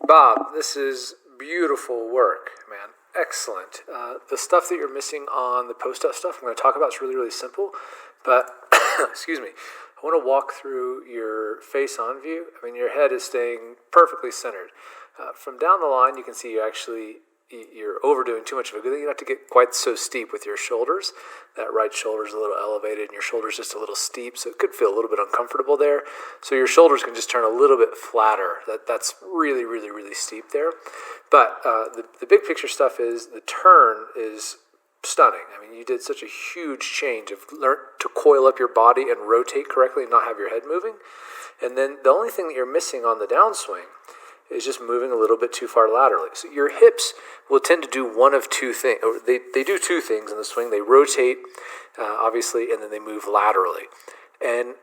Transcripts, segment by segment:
Bob, this is beautiful work, man. Excellent. The stuff that you're missing on the post-up stuff I'm going to talk about is really, really simple. But, excuse me, I want to walk through your face-on view. I mean, your head is staying perfectly centered. From down the line, you can see you're overdoing too much of a good thing. You don't have to get quite so steep with your shoulders. That right shoulder is a little elevated and your shoulder's just a little steep, so it could feel a little bit uncomfortable there. So your shoulders can just turn a little bit flatter. That's really, really, really steep there. But the big picture stuff is the turn is stunning. I mean, you did such a huge change of learn to coil up your body and rotate correctly and not have your head moving. And then the only thing that you're missing on the downswing is just moving a little bit too far laterally. So your hips will tend to do one of two things, or they do two things in the swing. They rotate, obviously, and then they move laterally. And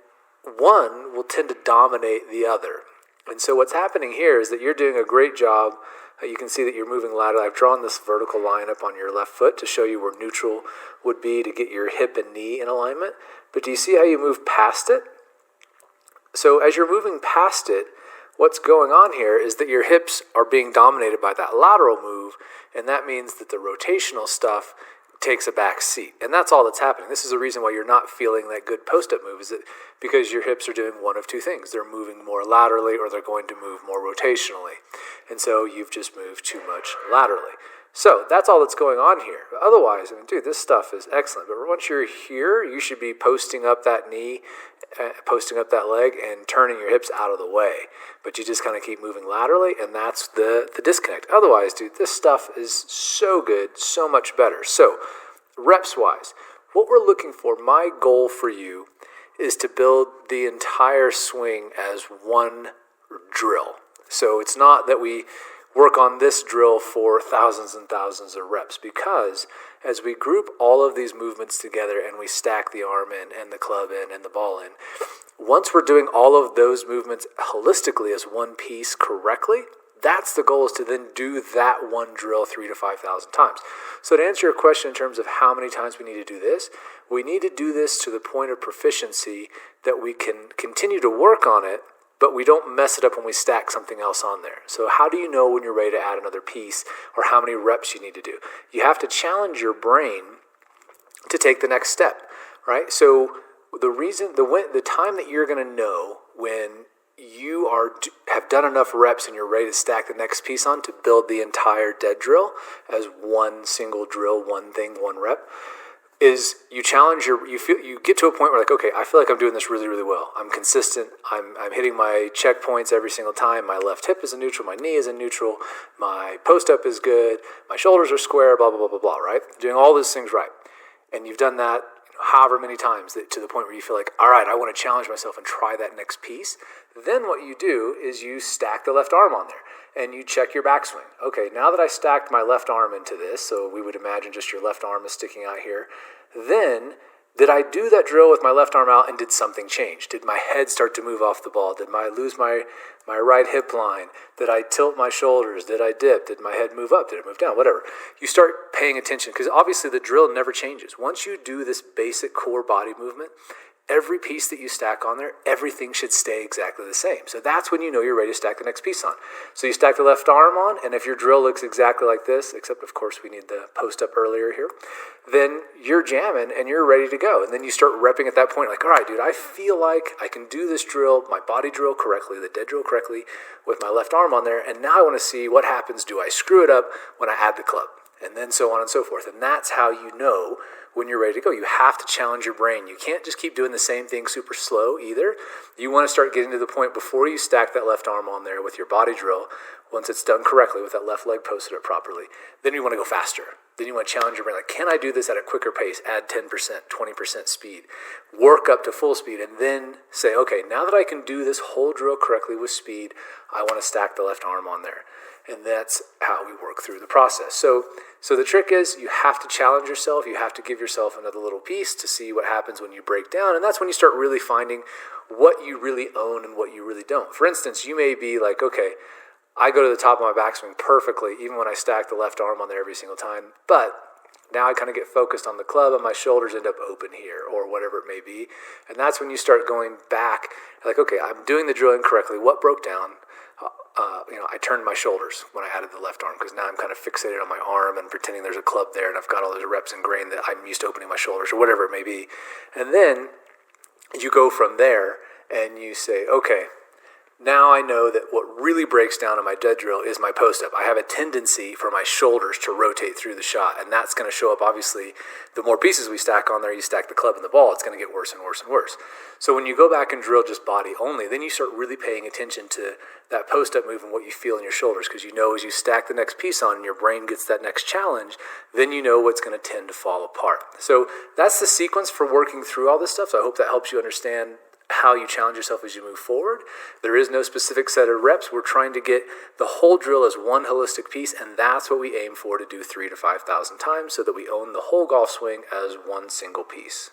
one will tend to dominate the other. And so what's happening here is that you're doing a great job. You can see that you're moving laterally. I've drawn this vertical line up on your left foot to show you where neutral would be to get your hip and knee in alignment. But do you see how you move past it? So as you're moving past it, what's going on here is that your hips are being dominated by that lateral move, and that means that the rotational stuff takes a back seat. And that's all that's happening. This is the reason why you're not feeling that good post-up move, is that because your hips are doing one of two things. They're moving more laterally or they're going to move more rotationally. And so you've just moved too much laterally. So that's all that's going on here. But otherwise, I mean, dude, this stuff is excellent. But once you're here, you should be posting up that knee, posting up that leg, and turning your hips out of the way. But you just kind of keep moving laterally, and that's the disconnect. Otherwise, dude, this stuff is so good, so much better. So, reps-wise, what we're looking for, my goal for you, is to build the entire swing as one drill. So it's not that we work on this drill for thousands and thousands of reps, because as we group all of these movements together and we stack the arm in and the club in and the ball in, once we're doing all of those movements holistically as one piece correctly, that's the goal, is to then do that one drill 3,000 to 5,000 times. So to answer your question in terms of how many times we need to do this, we need to do this to the point of proficiency that we can continue to work on it, but we don't mess it up when we stack something else on there. So how do you know when you're ready to add another piece or how many reps you need to do? You have to challenge your brain to take the next step, right? So the time that you're going to know when you have done enough reps and you're ready to stack the next piece on to build the entire dead drill as one single drill, one thing, one rep, is you get to a point where, like, okay, I feel like I'm doing this really, really well. I'm consistent. I'm hitting my checkpoints every single time. My left hip is in neutral. My knee is in neutral. My post-up is good. My shoulders are square, blah, blah, blah, blah, blah, right? Doing all those things right. And you've done that however many times to the point where you feel like, all right, I want to challenge myself and try that next piece. Then what you do is you stack the left arm on there and you check your backswing. Okay, now that I stacked my left arm into this, so we would imagine just your left arm is sticking out here, then did I do that drill with my left arm out and did something change? Did my head start to move off the ball? Did I lose my right hip line? Did I tilt my shoulders? Did I dip? Did my head move up? Did it move down? Whatever. You start paying attention, because obviously the drill never changes. Once you do this basic core body movement, every piece that you stack on there, everything should stay exactly the same. So that's when you know you're ready to stack the next piece on. So you stack the left arm on, and if your drill looks exactly like this, except of course we need the post up earlier here, then you're jamming and you're ready to go. And then you start repping at that point, like, all right, dude, I feel like I can do this drill, my body drill correctly, the dead drill correctly with my left arm on there. And now I want to see what happens. Do I screw it up when I add the club? And then so on and so forth. And that's how you know when you're ready to go. You have to challenge your brain. You can't just keep doing the same thing super slow either. You want to start getting to the point before you stack that left arm on there with your body drill, once it's done correctly with that left leg posted up properly, then you want to go faster. Then you want to challenge your brain, like, can I do this at a quicker pace? Add 10%, 20% speed. Work up to full speed, and then say, okay, now that I can do this whole drill correctly with speed, I want to stack the left arm on there. And that's how we work through the process. So the trick is you have to challenge yourself. You have to give yourself another little piece to see what happens when you break down. And that's when you start really finding what you really own and what you really don't. For instance, you may be like, okay, I go to the top of my backswing perfectly, even when I stack the left arm on there every single time. But Now I kind of get focused on the club and my shoulders end up open here or whatever it may be. And that's when you start going back, like, okay, I'm doing the drilling correctly. What broke down? I turned my shoulders when I added the left arm because now I'm kind of fixated on my arm and pretending there's a club there and I've got all those reps ingrained that I'm used to opening my shoulders or whatever it may be. And then you go from there and you say, okay, now I know that what really breaks down in my dead drill is my post-up. I have a tendency for my shoulders to rotate through the shot, and that's going to show up, obviously, the more pieces we stack on there, you stack the club and the ball, it's going to get worse and worse and worse. So when you go back and drill just body only, then you start really paying attention to that post-up move and what you feel in your shoulders, because you know as you stack the next piece on and your brain gets that next challenge, then you know what's going to tend to fall apart. So that's the sequence for working through all this stuff, so I hope that helps you understand how you challenge yourself as you move forward. There is no specific set of reps. We're trying to get the whole drill as one holistic piece, and that's what we aim for, to do 3,000 to 5,000 times so that we own the whole golf swing as one single piece.